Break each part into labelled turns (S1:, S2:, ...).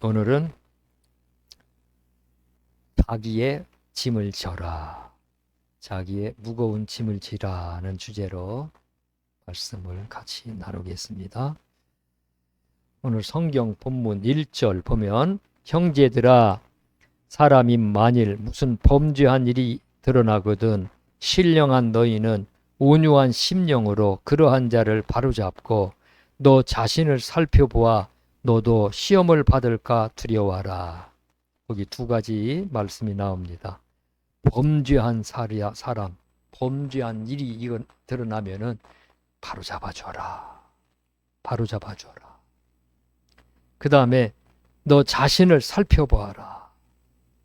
S1: 오늘은 자기의 짐을 져라, 자기의 무거운 짐을 지라는 주제로 말씀을 같이 나누겠습니다. 오늘 성경 본문 1절 보면, 형제들아, 사람이 만일 무슨 범죄한 일이 드러나거든 신령한 너희는 온유한 심령으로 그러한 자를 바로잡고 너 자신을 살펴보아 너도 시험을 받을까 두려워하라. 거기 두 가지 말씀이 나옵니다. 범죄한 사람, 범죄한 일이 이건 드러나면은 바로 잡아줘라. 바로 잡아줘라. 그 다음에 너 자신을 살펴보아라.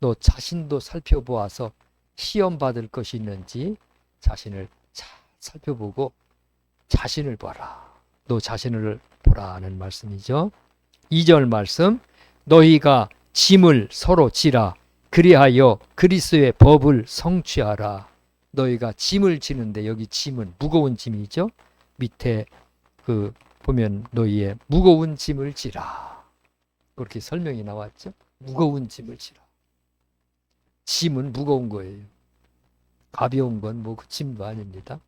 S1: 너 자신도 살펴보아서 시험 받을 것이 있는지 자신을 잘 살펴보고 자신을 봐라. 너 자신을 보라는 말씀이죠. 2절 말씀, 너희가 짐을 서로 지라. 그리하여 그리스도의 법을 성취하라. 너희가 짐을 지는데, 여기 짐은 무거운 짐이죠. 밑에 보면 너희의 무거운 짐을 지라. 그렇게 설명이 나왔죠. 무거운 짐을 지라. 짐은 무거운 거예요. 가벼운 건 그 짐도 아닙니다.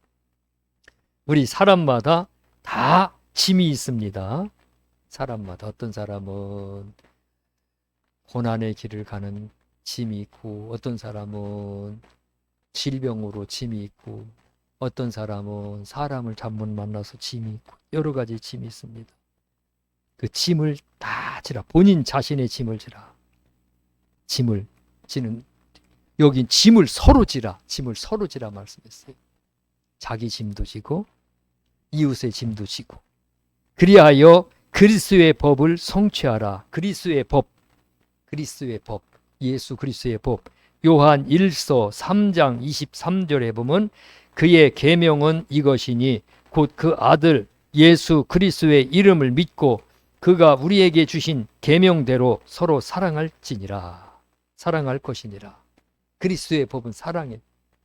S1: 우리 사람마다 다 짐이 있습니다. 사람마다 어떤 사람은 고난의 길을 가는 짐이 있고, 어떤 사람은 질병으로 짐이 있고, 어떤 사람은 사람을 잘못 만나서 짐이 있고, 여러 가지 짐이 있습니다. 그 짐을 다 지라. 본인 자신의 짐을 지라. 짐을 지는, 여긴 짐을 서로 지라. 짐을 서로 지라 말씀했어요. 자기 짐도 지고 이웃의 짐도 지고, 그리하여 그리스도의 법을 성취하라. 그리스도의 법, 그리스도의 법, 예수 그리스도의 법. 요한 1서 3장 23절에 보면 그의 계명은 이것이니 곧 그 아들 예수 그리스도의 이름을 믿고 그가 우리에게 주신 계명대로 서로 사랑할지니라. 사랑할 것이니라. 그리스도의 법은 사랑이에요.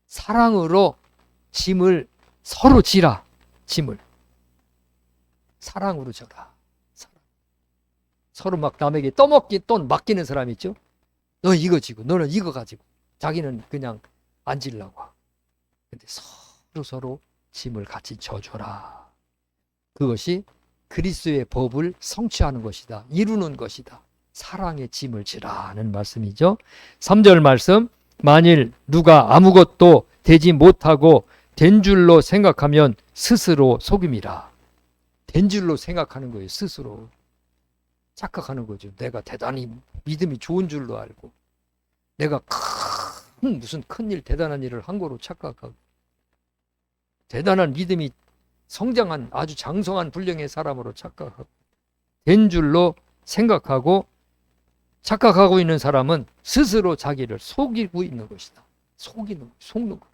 S1: 사랑으로 짐을 서로 지라. 짐을 사랑으로 져라. 서로 막 남에게 떠먹기 또 맡기는 사람 있죠. 너 이거 지고 너는 이거 가지고, 자기는 그냥 안 지려고. 근데 서로 짐을 같이 져줘라. 그것이 그리스도의 법을 성취하는 것이다. 이루는 것이다. 사랑의 짐을 지라는 말씀이죠. 3절 말씀, 만일 누가 아무것도 되지 못하고 된 줄로 생각하면 스스로 속임이라. 된 줄로 생각하는 거예요. 스스로 착각하는 거죠. 내가 대단히 믿음이 좋은 줄로 알고, 내가 무슨 큰일, 대단한 일을 한 거로 착각하고, 대단한 믿음이 성장한 아주 장성한 분량의 사람으로 착각하고, 된 줄로 생각하고 착각하고 있는 사람은 스스로 자기를 속이고 있는 것이다. 속는 것.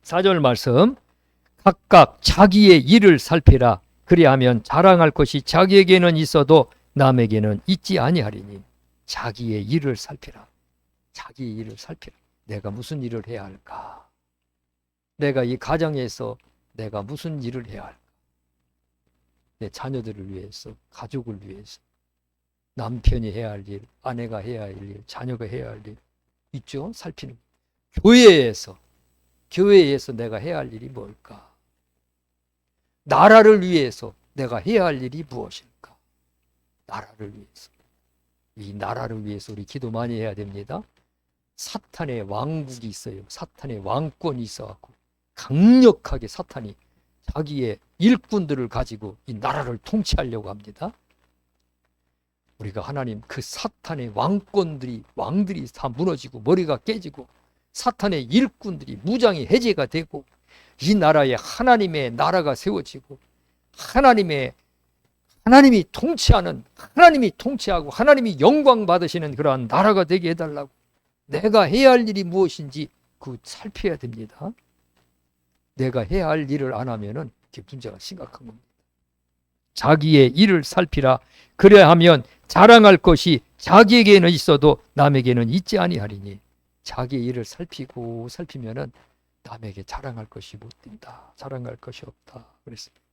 S1: 4절 말씀, 각각 자기의 일을 살피라. 그리하면 자랑할 것이 자기에게는 있어도 남에게는 있지 아니하리니. 자기의 일을 살피라. 자기의 일을 살피라. 내가 무슨 일을 해야 할까? 내가 이 가정에서 내가 무슨 일을 해야 할까? 내 자녀들을 위해서, 가족을 위해서, 남편이 해야 할 일, 아내가 해야 할 일, 자녀가 해야 할 일 있죠? 살피는. 교회에서 내가 해야 할 일이 뭘까? 나라를 위해서 내가 해야 할 일이 무엇일까? 나라를 위해서. 이 나라를 위해서 우리 기도 많이 해야 됩니다. 사탄의 왕국이 있어요. 사탄의 왕권이 있어갖고 강력하게 사탄이 자기의 일꾼들을 가지고 이 나라를 통치하려고 합니다. 우리가 하나님, 그 사탄의 왕들이 다 무너지고 머리가 깨지고 사탄의 일꾼들이 무장이 해제가 되고 이 나라에 하나님의 나라가 세워지고 하나님이 통치하고 하나님이 영광 받으시는 그러한 나라가 되게 해달라고, 내가 해야 할 일이 무엇인지 살펴야 됩니다. 내가 해야 할 일을 안 하면은 문제가 심각한 겁니다. 자기의 일을 살피라. 그래야 하면 자랑할 것이 자기에게는 있어도 남에게는 있지 아니하리니. 자기의 일을 살피면은 남에게 자랑할 것이 못 된다. 자랑할 것이 없다. 그랬습니다.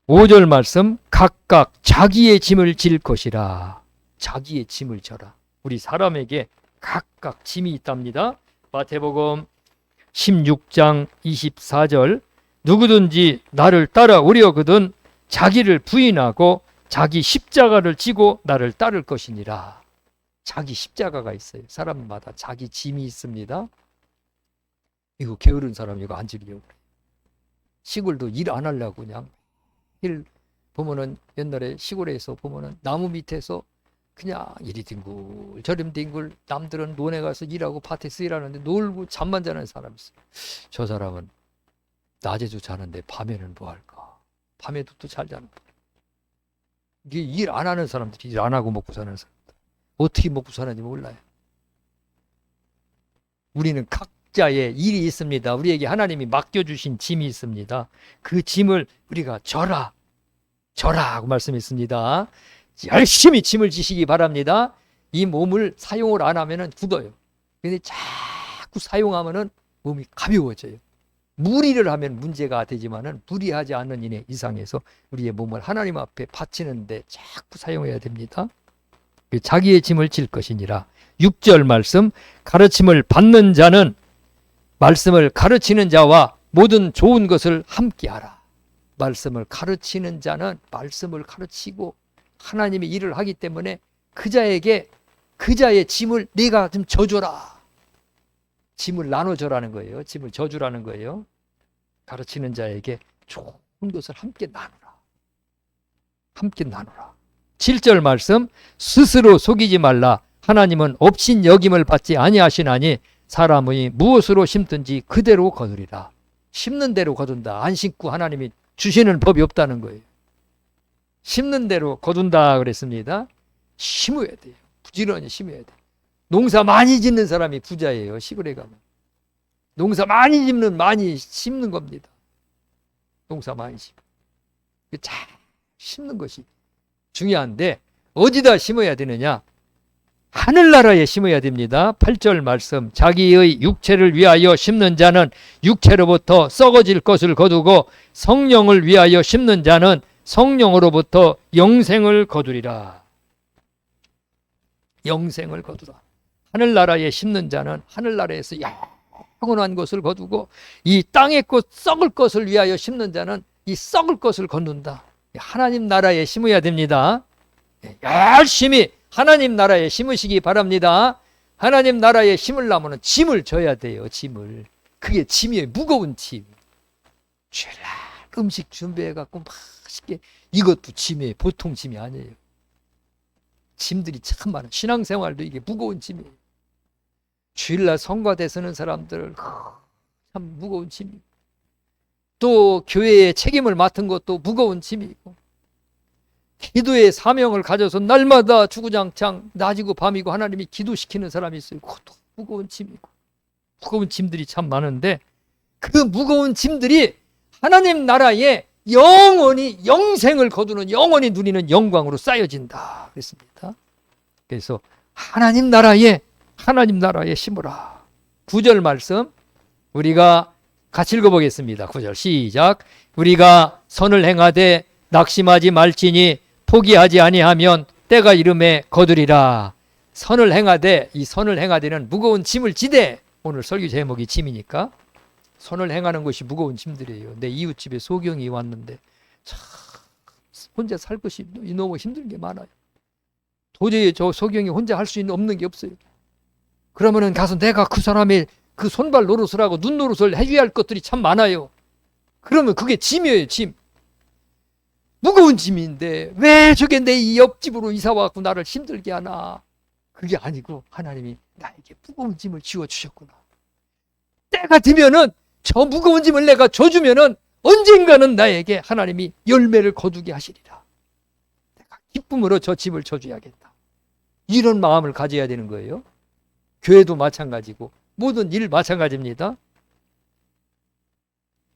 S1: 5절 말씀, 각각 자기의 짐을 질 것이라. 자기의 짐을 져라. 우리 사람에게 각각 짐이 있답니다. 마태복음 16장 24절 누구든지 나를 따라오려거든 자기를 부인하고 자기 십자가를 지고 나를 따를 것이니라. 자기 십자가가 있어요. 사람마다 자기 짐이 있습니다. 이거 게으른 사람 이거 안 지려고 그래. 시골도 일 안 하려고 그냥 일 보면은 옛날에 시골에서 보면은 나무 밑에서 그냥 이리 뒹굴 저리 뒹굴 남들은 논에 가서 일하고 밭에서 일하는데 놀고 잠만 자는 사람이 있어요. 저 사람은 낮에도 자는데 밤에는 뭐 할까? 밤에도 또 잘 자는 거예요. 이게 일 안 하는 사람들이 일 안 하고 먹고 사는 사람들 어떻게 먹고 사는지 몰라요. 우리는 각자의 일이 있습니다. 우리에게 하나님이 맡겨주신 짐이 있습니다. 그 짐을 우리가 져라 하고 말씀했습니다. 열심히 짐을 지시기 바랍니다. 이 몸을 사용을 안 하면 굳어요. 근데 자꾸 사용하면 몸이 가벼워져요. 무리를 하면 문제가 되지만은 무리하지 않는 인의 이상에서 우리의 몸을 하나님 앞에 바치는데 자꾸 사용해야 됩니다. 자기의 짐을 질 것이니라. 6절 말씀, 가르침을 받는 자는 말씀을 가르치는 자와 모든 좋은 것을 함께하라. 말씀을 가르치는 자는 말씀을 가르치고 하나님의 일을 하기 때문에 그 자에게 그 자의 짐을 네가 좀 져줘라. 짐을 나눠줘라는 거예요. 짐을 져주라는 거예요. 가르치는 자에게 좋은 것을 함께 나누라. 함께 나누라. 7절 말씀, 스스로 속이지 말라. 하나님은 업신 여김을 받지 아니하시나니 사람이 무엇으로 심든지 그대로 거두리라. 심는 대로 거둔다. 안 심고 하나님이 주시는 법이 없다는 거예요. 심는 대로 거둔다 그랬습니다. 심어야 돼요. 부지런히 심어야 돼요. 농사 많이 짓는 사람이 부자예요. 시골에 가면. 농사 많이 짓는 많이 심는 겁니다. 농사 많이 심는. 잘 심는 것이 중요한데 어디다 심어야 되느냐? 하늘나라에 심어야 됩니다. 8절 말씀, 자기의 육체를 위하여 심는 자는 육체로부터 썩어질 것을 거두고 성령을 위하여 심는 자는 성령으로부터 영생을 거두리라. 영생을 거두라. 하늘나라에 심는 자는 하늘나라에서 영원한 것을 거두고 이 땅의 것 썩을 것을 위하여 심는 자는 이 썩을 것을 거둔다. 하나님 나라에 심어야 됩니다. 열심히 하나님 나라에 심으시기 바랍니다. 하나님 나라에 심으려면 짐을 져야 돼요. 짐을. 그게 짐이에요. 무거운 짐. 주일날 음식 준비해갖고 맛있게, 이것도 짐이에요. 보통 짐이 아니에요. 짐들이 참 많아요. 신앙생활도 이게 무거운 짐이에요. 주일날 성가대 서는 사람들 참 무거운 짐이고, 또 교회의 책임을 맡은 것도 무거운 짐이고, 기도의 사명을 가져서 날마다 주구장창 낮이고 밤이고 하나님이 기도시키는 사람이 있어요. 그것도 무거운 짐이고, 무거운 짐들이 참 많은데 그 무거운 짐들이 하나님 나라에 영원히 영생을 거두는, 영원히 누리는 영광으로 쌓여진다 그랬습니다. 그래서 하나님 나라에 심으라. 9절 말씀 우리가 같이 읽어보겠습니다. 9절 시작. 우리가 선을 행하되 낙심하지 말지니 포기하지 아니하면 때가 이름에 거두리라. 선을 행하되, 이 선을 행하되는 무거운 짐을 지되, 오늘 설교 제목이 짐이니까 선을 행하는 것이 무거운 짐들이에요. 내 이웃집에 소경이 왔는데 참 혼자 살 것이 너무 힘든 게 많아요. 도저히 저 소경이 혼자 할 수 없는 게 없어요. 그러면은 가서 내가 그 사람의 그 손발 노릇을 하고 눈 노릇을 해줘야 할 것들이 참 많아요. 그러면 그게 짐이에요. 짐. 무거운 짐인데 왜 저게 내 이 옆집으로 이사 와갖고 나를 힘들게 하나. 그게 아니고 하나님이 나에게 무거운 짐을 지워주셨구나. 때가 되면은 저 무거운 짐을 내가 져주면은 언젠가는 나에게 하나님이 열매를 거두게 하시리라. 내가 기쁨으로 저 짐을 져줘야겠다. 이런 마음을 가져야 되는 거예요. 교회도 마찬가지고 모든 일 마찬가지입니다.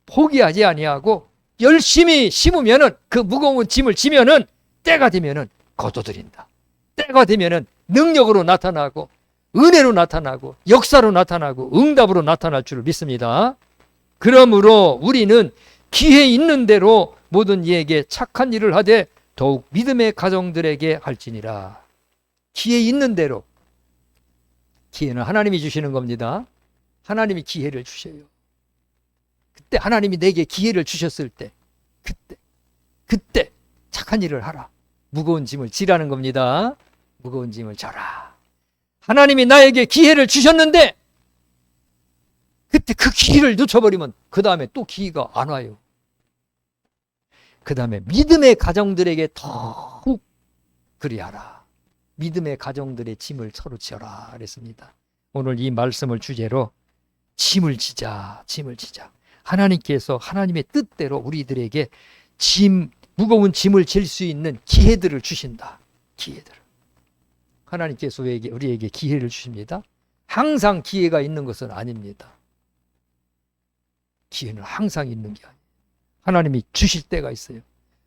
S1: 포기하지 아니하고 열심히 심으면은, 그 무거운 짐을 지면은 때가 되면은 거둬들인다. 때가 되면은 능력으로 나타나고 은혜로 나타나고 역사로 나타나고 응답으로 나타날 줄 믿습니다. 그러므로 우리는 기회 있는 대로 모든 이에게 착한 일을 하되 더욱 믿음의 가정들에게 할지니라. 기회 있는 대로. 기회는 하나님이 주시는 겁니다. 하나님이 기회를 주셔요. 그때 하나님이 내게 기회를 주셨을 때 그때 착한 일을 하라. 무거운 짐을 지라는 겁니다. 무거운 짐을 져라. 하나님이 나에게 기회를 주셨는데 그때 그 기회를 놓쳐버리면 그 다음에 또 기회가 안 와요. 그 다음에 믿음의 가정들에게 더욱 그리하라. 믿음의 가정들의 짐을 서로 지어라 그랬습니다. 오늘 이 말씀을 주제로 짐을 지자. 하나님께서 하나님의 뜻대로 우리들에게 무거운 짐을 질 수 있는 기회들을 주신다. 기회들을. 하나님께서 우리에게 기회를 주십니다. 항상 기회가 있는 것은 아닙니다. 기회는 항상 있는 게 아니에요. 하나님이 주실 때가 있어요.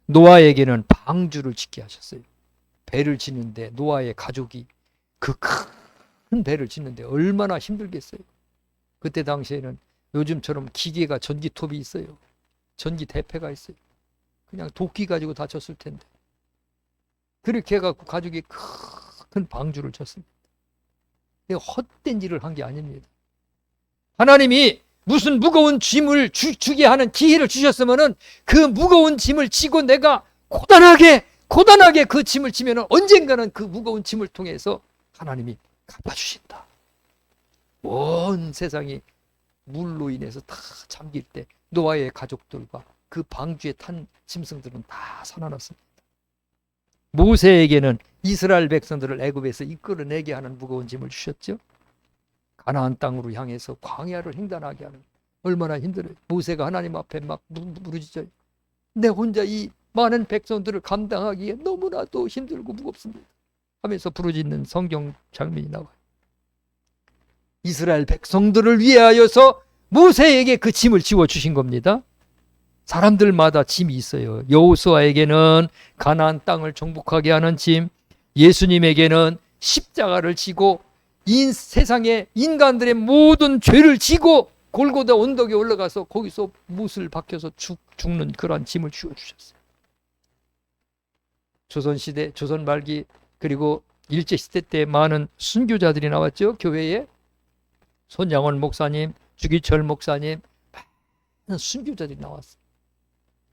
S1: 노아에게는 방주를 짓게 하셨어요. 배를 짓는데 노아의 가족이 그 큰 배를 짓는데 얼마나 힘들겠어요. 그때 당시에는 요즘처럼 기계가 전기톱이 있어요. 전기 대패가 있어요. 그냥 도끼 가지고 다쳤을 텐데 그렇게 해갖고 가족이 큰 방주를 쳤습니다. 헛된 일을 한 게 아닙니다. 하나님이 무슨 무거운 짐을 주게 하는 기회를 주셨으면은 그 무거운 짐을 지고 내가 고단하게 그 짐을 지면은 언젠가는 그 무거운 짐을 통해서 하나님이 갚아주신다. 온 세상이 물로 인해서 다 잠길 때 노아의 가족들과 그 방주에 탄 짐승들은 다 살아났습니다. 모세에게는 이스라엘 백성들을 애굽에서 이끌어내게 하는 무거운 짐을 주셨죠. 가나안 땅으로 향해서 광야를 횡단하게 하는, 얼마나 힘들어요. 모세가 하나님 앞에 막 부르짖어요. 내 혼자 이 많은 백성들을 감당하기에 너무나도 힘들고 무겁습니다 하면서 부르짖는 성경 장면이 나와요. 이스라엘 백성들을 위하여서 모세에게 그 짐을 지워주신 겁니다. 사람들마다 짐이 있어요. 여호수아에게는 가나안 땅을 정복하게 하는 짐, 예수님에게는 십자가를 지고 세상의 인간들의 모든 죄를 지고 골고다 언덕에 올라가서 거기서 못을 박혀서 죽는 그러한 짐을 지워주셨어요. 조선시대, 조선 말기 그리고 일제시대 때 많은 순교자들이 나왔죠. 교회에 손양원 목사님, 주기철 목사님, 많은 순교자들이 나왔어요.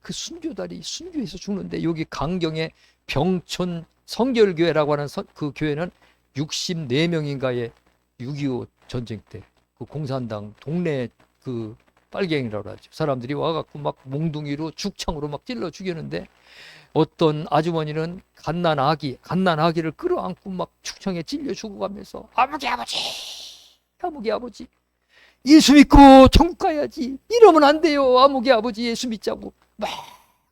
S1: 그 순교자들이 순교해서 죽는데 여기 강경의 병촌 성결교회라고 하는 그 교회는 64명인가의 6.25 전쟁 때 그 공산당 동네 그 빨갱이라고 하죠. 사람들이 와갖고 막 몽둥이로 죽창으로 막 찔러 죽였는데 어떤 아주머니는 갓난 아기를 끌어안고 막 축창에 찔려 죽어가면서 아무개 아버지 예수 믿고 천국 가야지, 이러면 안 돼요, 아무개 아버지 예수 믿자고 막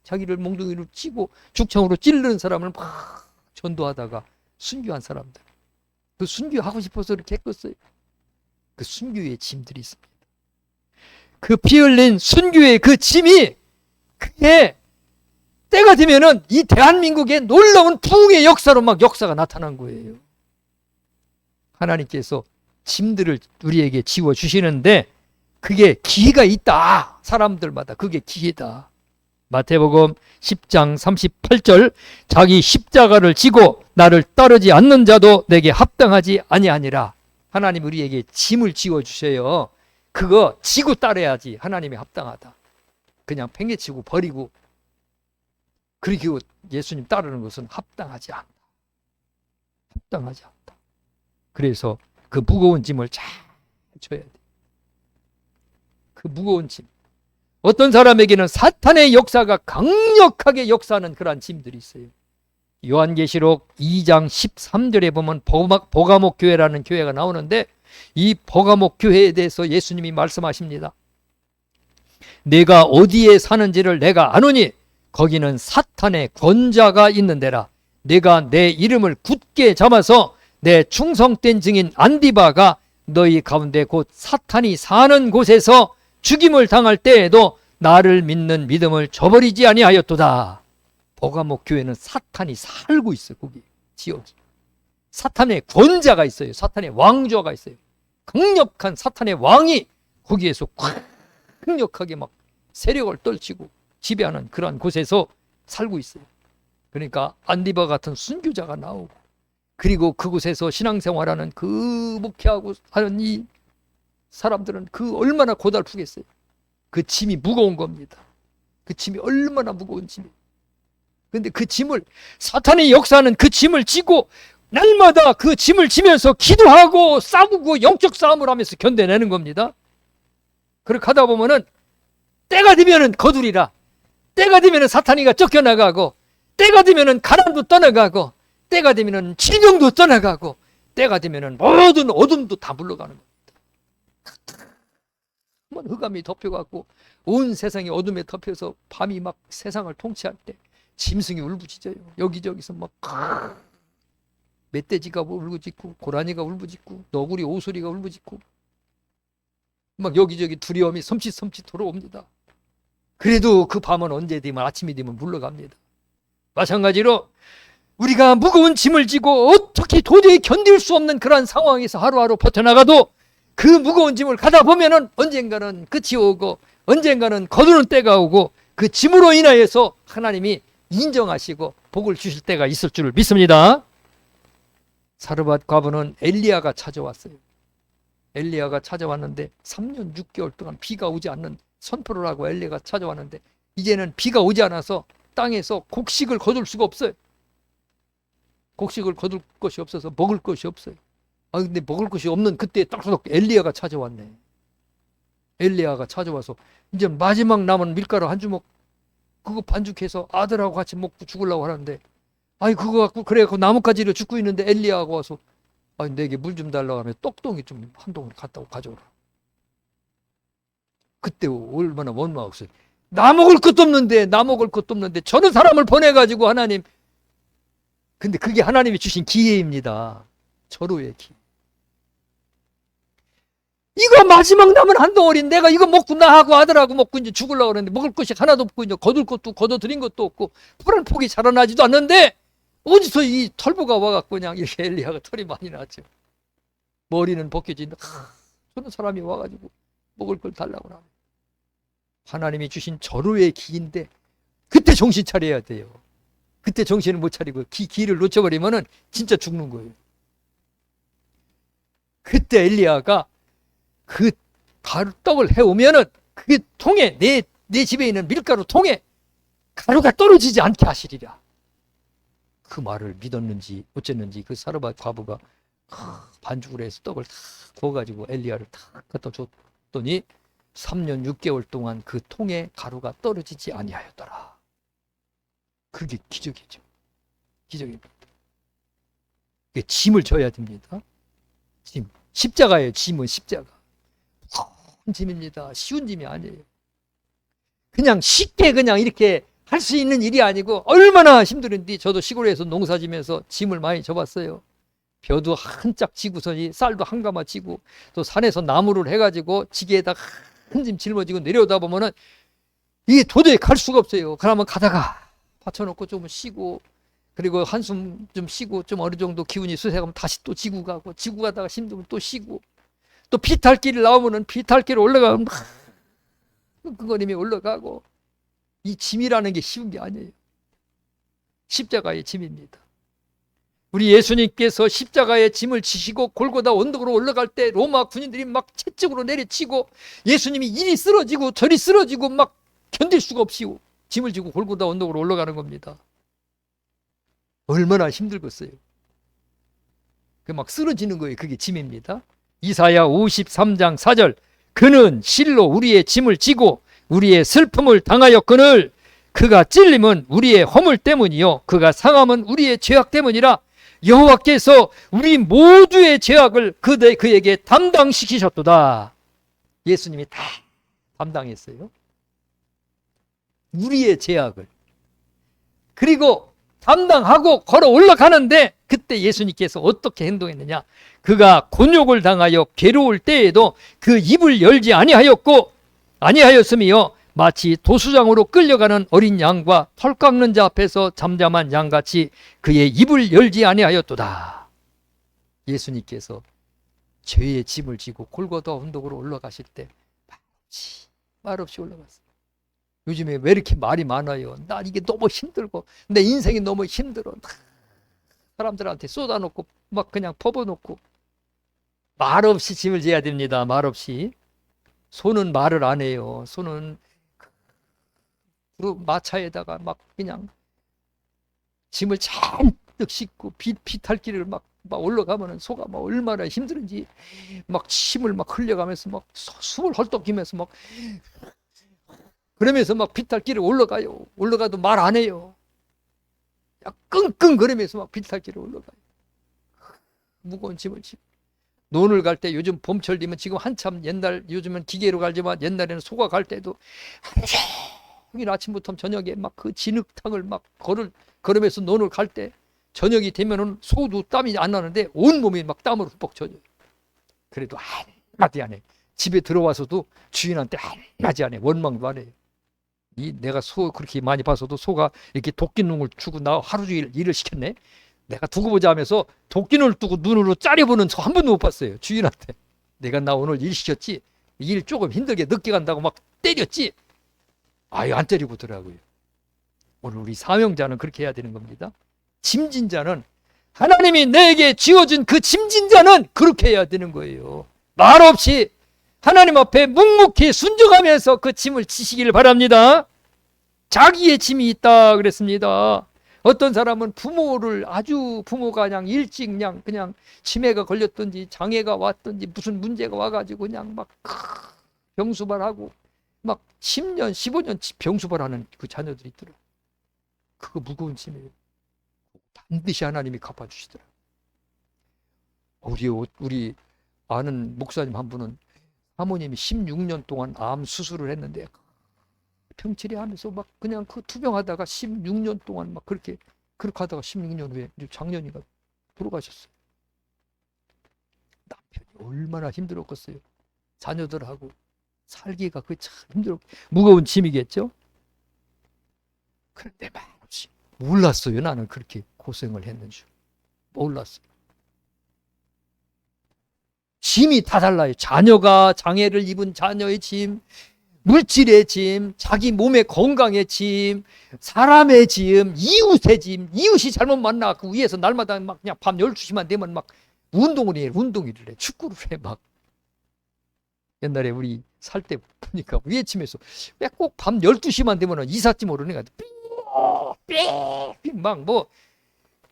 S1: 자기를 몽둥이로 치고 죽창으로 찌르는 사람을 막 전도하다가 순교한 사람들, 그 순교하고 싶어서 이렇게 했겠어요. 그 순교의 짐들이 있습니다. 그 피 흘린 순교의 그 짐이, 그게 때가 되면은 이 대한민국의 놀라운 부흥의 역사로 막 역사가 나타난 거예요. 하나님께서 짐들을 우리에게 지워주시는데 그게 기회가 있다. 사람들마다 그게 기회다. 마태복음 10장 38절, 자기 십자가를 지고 나를 따르지 않는 자도 내게 합당하지 아니하니라. 하나님 우리에게 짐을 지워주셔요. 그거 지고 따라야지 하나님이 합당하다. 그냥 팽개치고 버리고 그리고 예수님 따르는 것은 합당하지 않다. 합당하지 않다. 그래서 그 무거운 짐을 잘 져야 돼. 그 무거운 짐. 어떤 사람에게는 사탄의 역사가 강력하게 역사하는 그러한 짐들이 있어요. 요한계시록 2장 13절에 보면 버가목 교회라는 교회가 나오는데 이 버가목 교회에 대해서 예수님이 말씀하십니다. 내가 어디에 사는지를 내가 아노니 거기는 사탄의 권자가 있는 데라. 내가 내 이름을 굳게 잡아서 내 충성된 증인 안디바가 너희 가운데 곧 사탄이 사는 곳에서 죽임을 당할 때에도 나를 믿는 믿음을 저버리지 아니하였도다. 버가목 교회는 사탄이 살고 있어요. 거기 지역이. 사탄의 권자가 있어요. 사탄의 왕좌가 있어요. 강력한 사탄의 왕이 거기에서 강력하게 막 세력을 떨치고 지배하는 그러한 곳에서 살고 있어요. 그러니까 안디바 같은 순교자가 나오고, 그리고 그곳에서 신앙생활하는 그 목회하고 하는 이 사람들은 그 얼마나 고달프겠어요. 그 짐이 무거운 겁니다. 그 짐이 얼마나 무거운 짐이에요. 그런데 그 짐을, 사탄이 역사하는 그 짐을 지고 날마다 그 짐을 지면서 기도하고 싸우고 영적 싸움을 하면서 견뎌내는 겁니다. 그렇게 하다 보면은 때가 되면은 거두리라, 때가 되면은 사탄이가 쫓겨나가고, 때가 되면은 가난도 떠나가고, 때가 되면은 질병도 떠나가고, 때가 되면은 모든 어둠도 다 물러가는 겁니다. 한번 흑암이 덮여갖고 온 세상이 어둠에 덮여서 밤이 막 세상을 통치할 때 짐승이 울부짖어요. 여기저기서 막 멧돼지가 울부짖고, 고라니가 울부짖고, 너구리 오소리가 울부짖고, 막 여기저기 두려움이 섬찟섬찟 돌아옵니다. 그래도 그 밤은 언제 되면, 아침이 되면 물러갑니다. 마찬가지로 우리가 무거운 짐을 지고 어떻게 도저히 견딜 수 없는 그런 상황에서 하루하루 버텨나가도 그 무거운 짐을 가다 보면은 언젠가는 끝이 오고, 언젠가는 거두는 때가 오고, 그 짐으로 인하여서 하나님이 인정하시고 복을 주실 때가 있을 줄을 믿습니다. 사르밧 과부는 엘리야가 찾아왔어요. 엘리야가 찾아왔는데 3년 6개월 동안 비가 오지 않는 선포를 하고 엘리야가 찾아왔는데, 이제는 비가 오지 않아서 땅에서 곡식을 거둘 수가 없어요. 곡식을 거둘 것이 없어서 먹을 것이 없어요. 근데 먹을 것이 없는 그때 딱 엘리야가 찾아왔네. 엘리야가 찾아와서 이제 마지막 남은 밀가루 한 주먹 그거 반죽해서 아들하고 같이 먹고 죽으려고 하는데, 그거 갖고 그래 그 나뭇가지를 줍고 있는데 엘리야가 와서 내게 물 좀 달라고 하면 떡동이 좀 한 동을 갖다 가져오라. 그때 얼마나 원망했어요. 나 먹을 것도 없는데 저는 사람을 보내가지고 하나님. 근데 그게 하나님이 주신 기회입니다. 절호의 기회. 이거 마지막 남은 한 덩어리, 내가 이거 먹고 나하고 아들하고 먹고 이제 죽으려고 그러는데 먹을 것이 하나도 없고, 이제 거둘 것도 거둬들인 것도 없고, 푸른 폭이 자라나지도 않는데 어디서 이 털보가 와갖고 그냥 이렇게 엘리야가 털이 많이 났죠. 머리는 벗겨진다. 저는 사람이 와가지고 먹을 걸 달라고 하면 하나님이 주신 절호의 기인데 그때 정신 차려야 돼요. 그때 정신을 못 차리고 기를 놓쳐버리면은 진짜 죽는 거예요. 그때 엘리야가 그 떡을 해오면은 그 통에, 내 집에 있는 밀가루 통에 가루가 떨어지지 않게 하시리라. 그 말을 믿었는지 어쨌는지 그 사르밧 과부가 반죽을 해서 떡을 탁 구워가지고 엘리야를 탁 갖다 줬더니 3년 6개월 동안 그 통에 가루가 떨어지지 아니하였더라. 그게 기적이죠. 기적입니다. 짐을 져야 됩니다. 짐. 십자가예요. 짐은 십자가. 큰 짐입니다. 쉬운 짐이 아니에요. 그냥 쉽게 그냥 이렇게 할 수 있는 일이 아니고 얼마나 힘들은지. 저도 시골에서 농사 지면서 짐을 많이 져봤어요. 벼도 한 짝 지고서니 쌀도 한 가마 지고, 또 산에서 나무를 해가지고 지게에다 큰 짐 짊어지고 내려오다 보면은 이게 도저히 갈 수가 없어요. 그러면 가다가 받쳐놓고 좀 쉬고, 그리고 한숨 좀 쉬고, 좀 어느 정도 기운이 쇠세가면 다시 또 지고 가고, 지고 가다가 힘들면 또 쉬고, 또 비탈길 나오면은 비탈길 올라가면 끙끙거림이 올라가고. 이 짐이라는 게 쉬운 게 아니에요. 십자가의 짐입니다. 우리 예수님께서 십자가의 짐을 지시고 골고다 언덕으로 올라갈 때 로마 군인들이 막 채찍으로 내리치고, 예수님이 이리 쓰러지고 저리 쓰러지고 막 견딜 수가 없이 짐을 지고 골고다 언덕으로 올라가는 겁니다. 얼마나 힘들겠어요. 그 막 쓰러지는 거예요. 그게 짐입니다. 이사야 53장 4절, 그는 실로 우리의 짐을 지고 우리의 슬픔을 당하였거늘 그가 찔림은 우리의 허물 때문이요 그가 상함은 우리의 죄악 때문이라. 여호와께서 우리 모두의 죄악을 그에게 담당시키셨도다. 예수님이 다 담당했어요. 우리의 죄악을. 그리고 담당하고 걸어 올라가는데 그때 예수님께서 어떻게 행동했느냐. 그가 곤욕을 당하여 괴로울 때에도 그 입을 열지 아니하였으며 마치 도수장으로 끌려가는 어린 양과 털 깎는 자 앞에서 잠잠한 양같이 그의 입을 열지 아니하였도다. 예수님께서 죄의 짐을 지고 골고다 언덕으로 올라가실 때 말없이 올라갔어요. 요즘에 왜 이렇게 말이 많아요? 나 이게 너무 힘들고 내 인생이 너무 힘들어. 사람들한테 쏟아놓고 막 그냥 퍼부어놓고 말 없이 짐을 져야 됩니다. 말 없이. 소는 말을 안 해요. 소는 마차에다가 막 그냥 짐을 잔뜩 싣고 비탈길을 막 올라가면은 소가 막 얼마나 힘든지 막 침을 막 흘려가면서 막 숨을 헐떡이면서 막 그러면서 막 비탈길을 올라가요. 올라가도 말 안 해요. 끙끙거리면서 막 비탈길을 올라가요. 무거운 짐을 지고. 논을 갈 때 요즘 봄철 되면 지금 한참 옛날 요즘은 기계로 갈지만 옛날에는 소가 갈 때도 한종일 아침부터 저녁에 막 그 진흙탕을 막 걸으면서 논을 갈 때 저녁이 되면은 소도 땀이 안 나는데 온몸이 막 땀으로 흠뻑 젖어요. 그래도 한마디 안 해. 집에 들어와서도 주인한테 한마디 안 해. 원망도 안 해요. 내가 소 그렇게 많이 봐서도 소가 이렇게 도끼눈을 주고 나 하루 종일 일을 시켰네. 내가 두고 보자 하면서 도끼눈을 두고 눈으로 짜려보는 소 한 번도 못 봤어요. 주인한테. 내가 나 오늘 일 시켰지? 일 조금 힘들게 늦게 간다고 막 때렸지? 아유, 안 때리고 더라고요. 오늘 우리 사명자는 그렇게 해야 되는 겁니다. 짐진 자는 하나님이 내게 지어준 그 짐진 자는 그렇게 해야 되는 거예요. 말 없이 하나님 앞에 묵묵히 순종하면서 그 짐을 지시기를 바랍니다. 자기의 짐이 있다 그랬습니다. 어떤 사람은 부모가 그냥 일찍 그냥 치매가 걸렸든지 장애가 왔든지 무슨 문제가 와가지고 그냥 막 병수발하고 막 10년, 15년 병수발하는 그 자녀들이 있더라고요. 그거 무거운 짐이에요. 반드시 하나님이 갚아주시더라고요. 우리 아는 목사님 한 분은 사모님이 16년 동안 암 수술을 했는데 병치레 하면서 막 그냥 그 투병하다가 16년 동안 막 그렇게 하다가 16년 후에 작년인가 돌아가셨어요. 남편이 얼마나 힘들었겠어요. 자녀들하고 살기가 그 참 힘들었고 무거운 짐이겠죠. 그런데 말없이 몰랐어요. 나는 그렇게 고생을 했는 줄 몰랐어요. 짐이 다 달라요. 자녀가 장애를 입은 자녀의 짐, 물질의 짐, 자기 몸의 건강의 짐, 사람의 짐, 이웃의 짐. 이웃이 잘못 만나 그 위에서 날마다 막 그냥 밤 12시만 되면 막 운동을 해. 축구를 해. 막 옛날에 우리 살 때 보니까 위에 침에서 왜 꼭 밤 12시만 되면 이삿짐 오르는 거야.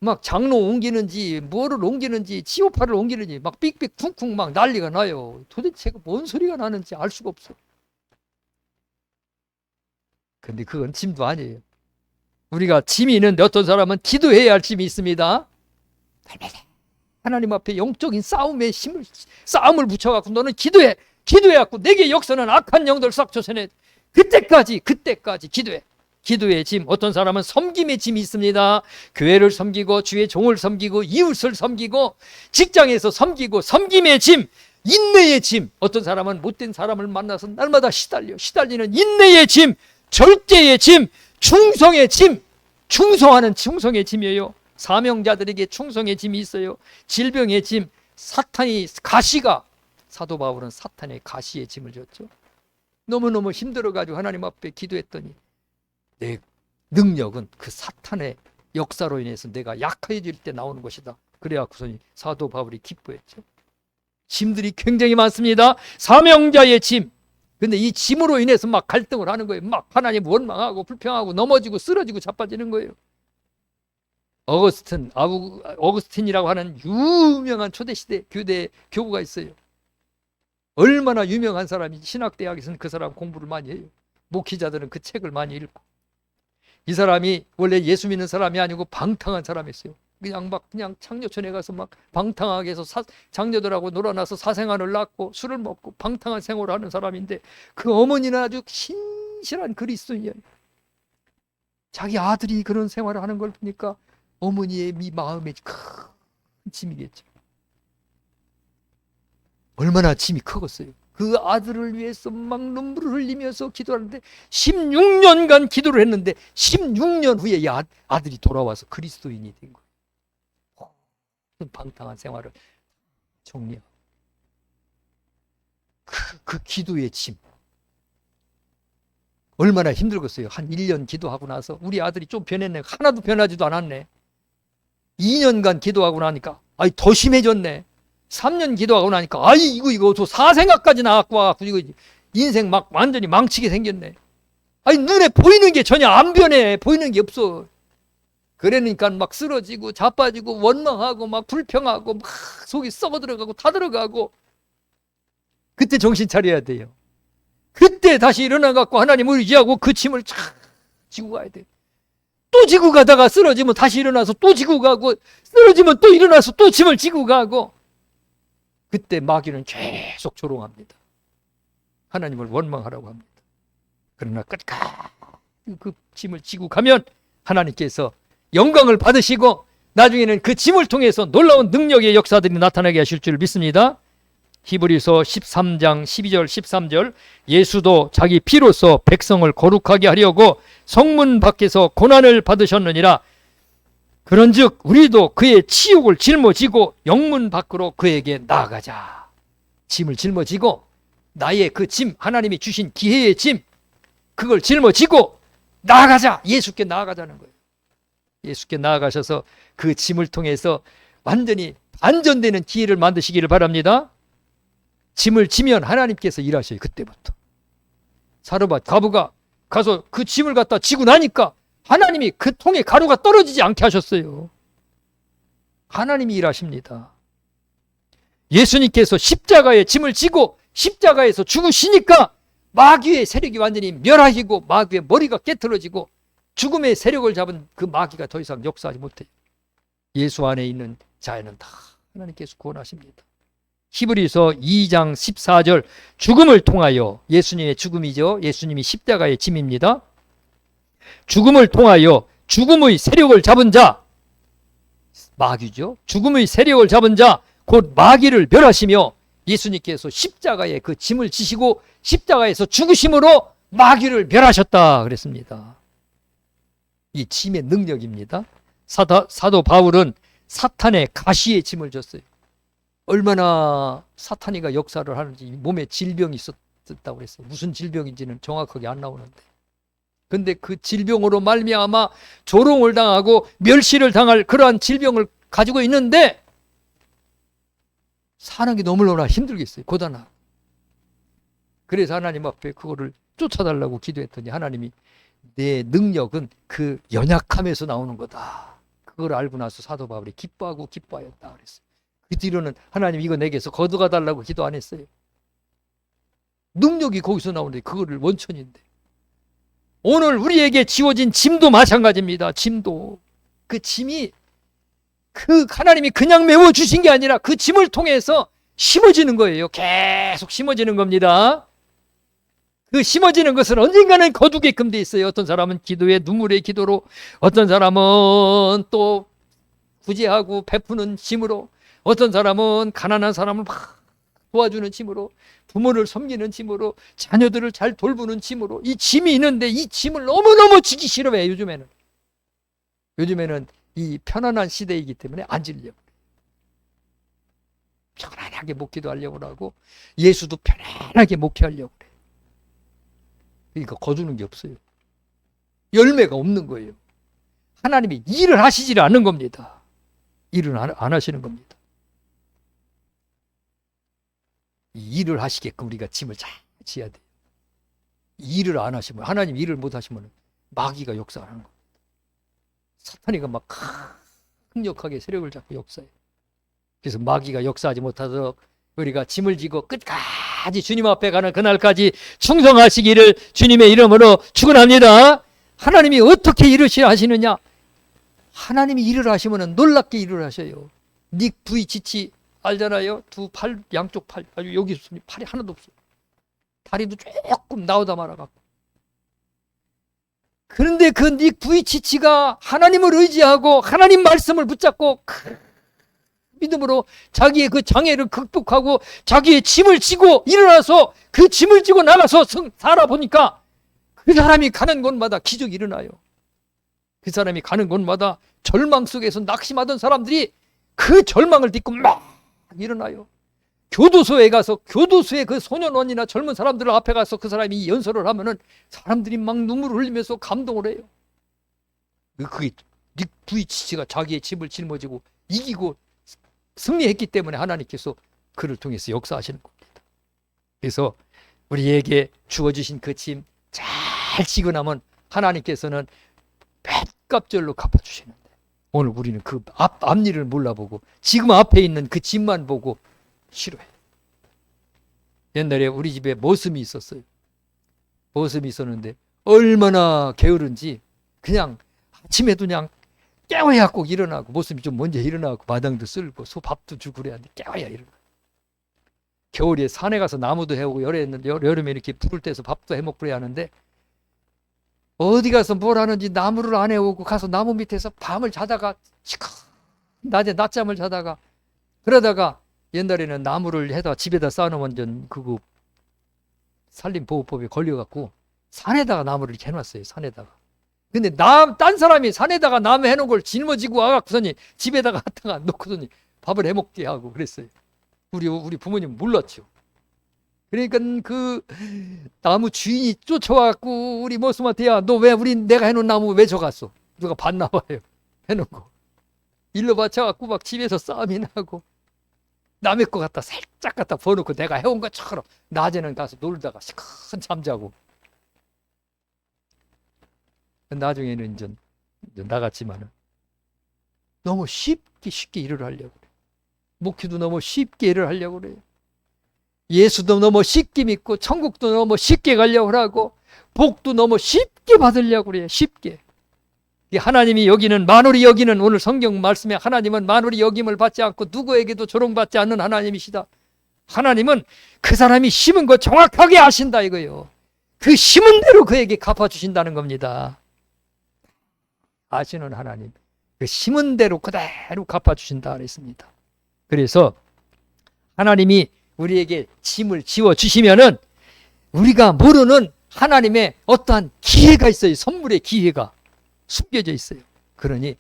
S1: 막 장로 옮기는지 뭐를 옮기는지 지오파를 옮기는지 막 삑삑 쿵쿵 막 난리가 나요. 도대체 뭔 소리가 나는지 알 수가 없어. 근데 그건 짐도 아니에요. 우리가 짐이 있는데 어떤 사람은 기도해야 할 짐이 있습니다. 하나님 앞에 영적인 싸움을 붙여갖고 너는 기도해갖고 내게 역사는 악한 영들 싹 쫓아내. 그때까지 기도해. 기도의 짐. 어떤 사람은 섬김의 짐이 있습니다. 교회를 섬기고 주의 종을 섬기고 이웃을 섬기고 직장에서 섬기고 섬김의 짐, 인내의 짐. 어떤 사람은 못된 사람을 만나서 날마다 시달리는 인내의 짐, 절제의 짐, 충성의 짐. 충성하는 충성의 짐이에요. 사명자들에게 충성의 짐이 있어요. 질병의 짐, 사도 바울은 사탄의 가시의 짐을 졌죠. 너무너무 힘들어가지고 하나님 앞에 기도했더니 내 능력은 그 사탄의 역사로 인해서 내가 약해질 때 나오는 것이다. 그래갖고서는 사도 바울이 기뻐했죠. 짐들이 굉장히 많습니다. 사명자의 짐. 근데 이 짐으로 인해서 막 갈등을 하는 거예요. 막 하나님 원망하고 불평하고 넘어지고 쓰러지고 자빠지는 거예요. 어거스틴이라고 하는 유명한 초대시대 교구가 있어요. 얼마나 유명한 사람이 신학대학에서는 그 사람 공부를 많이 해요. 목회자들은 그 책을 많이 읽고. 이 사람이 원래 예수 믿는 사람이 아니고 방탕한 사람이었어요. 그냥 창녀촌에 가서 막 방탕하게 해서 장녀들하고 놀아나서 사생활을 낳고 술을 먹고 방탕한 생활을 하는 사람인데 그 어머니는 아주 신실한 그리스도인이에요. 자기 아들이 그런 생활을 하는 걸 보니까 어머니의 마음에 큰 짐이겠죠. 얼마나 짐이 크겠어요. 그 아들을 위해서 막 눈물을 흘리면서 기도하는데 16년간 기도를 했는데 16년 후에 이 아들이 돌아와서 그리스도인이 된 거예요. 방탕한 생활을 정리하고 그 기도의 짐. 얼마나 힘들겠어요. 한 1년 기도하고 나서 우리 아들이 좀 변했네. 하나도 변하지도 않았네. 2년간 기도하고 나니까 더 심해졌네. 3년 기도하고 나니까 이거 저 사생아까지 나갖고 와갖고 이거 인생 막 완전히 망치게 생겼네. 눈에 보이는 게 전혀 안 변해. 보이는 게 없어. 그러니까 막 쓰러지고 자빠지고 원망하고 막 불평하고 막 속이 썩어 들어가고 타들어가고. 그때 정신 차려야 돼요. 그때 다시 일어나갖고 하나님을 의지하고 그 짐을 쫙 지고 가야 돼. 또 지고 가다가 쓰러지면 다시 일어나서 또 지고 가고, 쓰러지면 또 일어나서 또 짐을 지고 가고. 그때 마귀는 계속 조롱합니다. 하나님을 원망하라고 합니다. 그러나 끝까지 그 짐을 지고 가면 하나님께서 영광을 받으시고 나중에는 그 짐을 통해서 놀라운 능력의 역사들이 나타나게 하실 줄 믿습니다. 히브리서 13장 12절 13절 예수도 자기 피로써 백성을 거룩하게 하려고 성문 밖에서 고난을 받으셨느니라. 그런즉 우리도 그의 치욕을 짊어지고 영문 밖으로 그에게 나아가자. 짐을 짊어지고 나의 그 짐, 하나님이 주신 기회의 짐, 그걸 짊어지고 나아가자. 예수께 나아가자는 거예요. 예수께 나아가셔서 그 짐을 통해서 완전히 반전되는 기회를 만드시기를 바랍니다. 짐을 지면 하나님께서 일하셔요. 그때부터 사르밧 과부가 가서 그 짐을 갖다 지고 나니까 하나님이 그 통에 가루가 떨어지지 않게 하셨어요. 하나님이 일하십니다. 예수님께서 십자가에 짐을 지고 십자가에서 죽으시니까 마귀의 세력이 완전히 멸하이고 마귀의 머리가 깨트러지고 죽음의 세력을 잡은 그 마귀가 더 이상 역사하지 못해요. 예수 안에 있는 자에는 다 하나님께서 구원하십니다. 히브리서 2장 14절 죽음을 통하여, 예수님의 죽음이죠. 예수님이 십자가의 짐입니다. 죽음을 통하여 죽음의 세력을 잡은 자, 마귀죠. 죽음의 세력을 잡은 자 곧 마귀를 멸하시며 예수님께서 십자가에 그 짐을 지시고 십자가에서 죽으심으로 마귀를 멸하셨다 그랬습니다. 이 짐의 능력입니다. 사도 바울은 사탄의 가시의 짐을 졌어요. 얼마나 사탄이가 역사를 하는지. 몸에 질병이 있었다고 그랬어요. 무슨 질병인지는 정확하게 안 나오는데, 근데 그 질병으로 말미암아 조롱을 당하고 멸시를 당할 그러한 질병을 가지고 있는데 사는 게 너무너무나 힘들겠어요. 고단하고. 그래서 하나님 앞에 그거를 쫓아달라고 기도했더니 하나님이 내 능력은 그 연약함에서 나오는 거다. 그걸 알고 나서 사도 바울이 기뻐하고 기뻐하였다 그랬어요. 그 뒤로는 하나님 이거 내게서 거두가 달라고 기도 안 했어요. 능력이 거기서 나오는데 그거를 원천인데. 오늘 우리에게 지워진 짐도 마찬가지입니다. 짐도. 그 짐이 그 하나님이 그냥 메워주신 게 아니라 그 짐을 통해서 심어지는 거예요. 계속 심어지는 겁니다. 그 심어지는 것은 언젠가는 거두게끔 돼 있어요. 어떤 사람은 기도에 눈물의 기도로, 어떤 사람은 또 구제하고 베푸는 짐으로, 어떤 사람은 가난한 사람을 막 도와주는 짐으로, 부모를 섬기는 짐으로, 자녀들을 잘 돌보는 짐으로. 이 짐이 있는데 이 짐을 너무너무 지기 싫어해. 요즘에는 이 편안한 시대이기 때문에 안 지려고, 편안하게 목기도 하려고 하고 예수도 편안하게 목회하려고 그래. 그러니까 거두는 게 없어요. 열매가 없는 거예요. 하나님이 일을 하시지를 않는 겁니다. 일을 안 하시는 겁니다. 이 일을 하시게끔 우리가 짐을 잘 지어야 돼요. 일을 안 하시면, 하나님 일을 못 하시면 마귀가 역사하는 겁니다. 사탄이가 막 강력하게 세력을 잡고 역사해요. 그래서 마귀가 역사하지 못하도록 우리가 짐을 지고 끝까지 주님 앞에 가는 그날까지 충성하시기를 주님의 이름으로 축원합니다. 하나님이 어떻게 일을 하시느냐? 하나님이 일을 하시면 놀랍게 일을 하셔요. 닉 부이치치 알잖아요. 두 팔, 양쪽 팔, 아주 여기 팔이 하나도 없어요. 다리도 조금 나오다 말아갖고. 그런데 그 닉 부이치치가 하나님을 의지하고 하나님 말씀을 붙잡고 믿음으로 자기의 그 장애를 극복하고 자기의 짐을 지고 일어나서 그 짐을 지고 나가서 살아보니까 그 사람이 가는 곳마다 기적이 일어나요. 그 사람이 가는 곳마다 절망 속에서 낙심하던 사람들이 그 절망을 딛고 막 일어나요. 교도소에 가서 교도소에 그 소년원이나 젊은 사람들 앞에 가서 그 사람이 연설을 하면은 사람들이 막 눈물을 흘리면서 감동을 해요. 그게 닉 부이치치가 자기의 짐을 짊어지고 이기고 승리했기 때문에 하나님께서 그를 통해서 역사하시는 겁니다. 그래서 우리에게 주어주신 그 짐 잘 지고 나면 하나님께서는 뱃값절로 갚아주시는데, 오늘 우리는 그 앞일을 몰라보고 지금 앞에 있는 그 짐만 보고 싫어해. 옛날에 우리 집에 머슴이 있었어요. 머슴이 있었는데 얼마나 게으른지 그냥 아침에도 그냥 깨워야 꼭 일어나고, 머슴이 좀 먼저 일어나고 마당도 쓸고 소 밥도 주고 그래야 돼. 깨워야 일어나. 겨울에 산에 가서 나무도 해오고 여름에 이렇게 불을 떼서 밥도 해먹고 그래야 하는데, 어디 가서 뭘 하는지 나무를 안 해오고 가서 나무 밑에서 밤을 자다가 낮에 낮잠을 자다가, 그러다가 옛날에는 나무를 해다 집에다 쌓아놓으면 그거 산림보호법에 걸려갖고 산에다가 나무를 이렇게 해놨어요. 산에다가. 근데 딴 사람이 산에다가 나무 해놓은 걸 짊어지고 와갖고서니 집에다가 갖다가 놓고서니 밥을 해먹게 하고 그랬어요. 우리 부모님 몰랐죠. 그러니까 그 나무 주인이 쫓아와갖고 우리 머슴한테, 야, 너 왜 내가 해놓은 나무 왜 저갔어? 누가 봤나 봐요. 해놓은 거. 일로 받쳐갖고 막 집에서 싸움이 나고, 남의 거 갖다 살짝 갖다 버놓고 내가 해온 것처럼 낮에는 가서 놀다가 시큰 잠자고. 나중에는 이제 나갔지만은 너무 쉽게 일을 하려고 그래. 목회도 너무 쉽게 일을 하려고 그래요. 예수도 너무 쉽게 믿고 천국도 너무 쉽게 가려고 하고 복도 너무 쉽게 받으려고 그래요. 쉽게. 하나님이 여기는 만월이 여기는, 오늘 성경 말씀에 하나님은 만월이 여김을 받지 않고 누구에게도 조롱받지 않는 하나님이시다. 하나님은 그 사람이 심은 거 정확하게 아신다 이거예요. 그 심은 대로 그에게 갚아주신다는 겁니다. 아시는 하나님, 그 심은 대로 그대로 갚아주신다 그랬습니다. 그래서 하나님이 우리에게 짐을 지워주시면은 우리가 모르는 하나님의 어떠한 기회가 있어요. 선물의 기회가 숨겨져 있어요. 그러니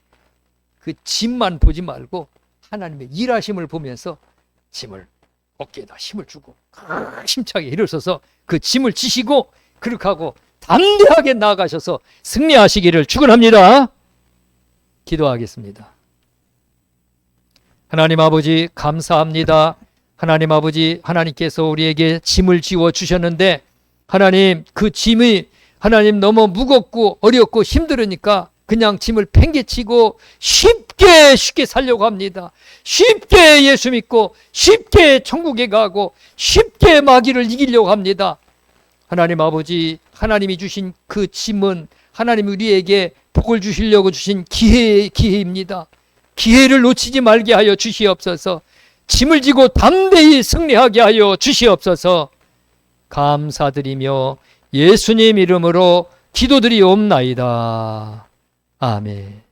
S1: 그 짐만 보지 말고 하나님의 일하심을 보면서 짐을 어깨에다 힘을 주고 힘차게 일어서서 그 짐을 지시고 그렇게 하고 담대하게 나아가셔서 승리하시기를 축원합니다. 기도하겠습니다. 하나님 아버지 감사합니다. 하나님 아버지, 하나님께서 우리에게 짐을 지워 주셨는데 하나님, 그 짐이 하나님 너무 무겁고 어렵고 힘들으니까 그냥 짐을 팽개치고 쉽게 살려고 합니다. 쉽게 예수 믿고 쉽게 천국에 가고 쉽게 마귀를 이기려고 합니다. 하나님 아버지, 하나님이 주신 그 짐은 하나님이 우리에게 복을 주시려고 주신 기회입니다. 기회를 놓치지 말게 하여 주시옵소서. 짐을 지고 담대히 승리하게 하여 주시옵소서. 감사드리며 예수님 이름으로 기도드리옵나이다. 아멘.